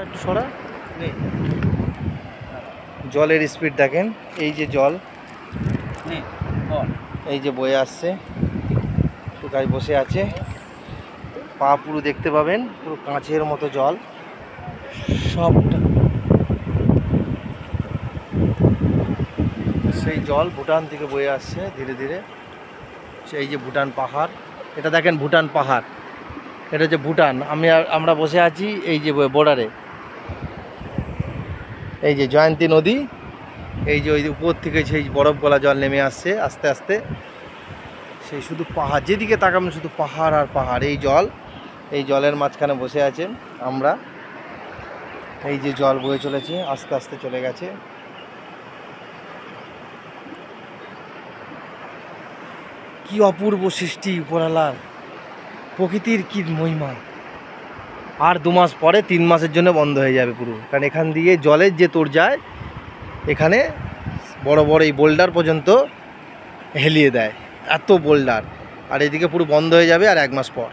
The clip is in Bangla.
একটু সরা নেই। জলের স্পিড দেখেন, এই যে জল এই যে বয়ে আসছে, গায়ে বসে আছে, পা পুরো দেখতে পাবেন পুরো কাঁচের মতো জল সবটা। সেই জল ভুটান থেকে বয়ে আসছে ধীরে ধীরে। সেই যে ভুটান পাহাড়, এটা দেখেন ভুটান পাহাড়, এটা হচ্ছে ভুটান। আমরা বসে আছি এই যে বর্ডারে, এই যে জয়ন্তী নদী, এই যে ওই উপর থেকে সেই বরফ গলা জল নেমে আসছে আস্তে আস্তে। সেই শুধু পাহাড়, যেদিকে তাকাবেন শুধু পাহাড় আর পাহাড়। এই জল, এই জলের মাঝখানে বসে আছেন আমরা। এই যে জল বয়ে চলেছে, আস্তে আস্তে চলে গেছে। কি অপূর্ব সৃষ্টি উপরওয়ালার, প্রকৃতির কি মহিমা। আর 2 মাস পরে 3 মাসের জন্য বন্ধ হয়ে যাবে পুরো, কারণ এখান দিয়ে জলের যে তোর যায়, এখানে বড় বড় এই বোল্ডার পর্যন্ত হেলিয়ে দেয়, এত বোল্ডার। আর এদিকে পুরো বন্ধ হয়ে যাবে আর 1 মাস পর।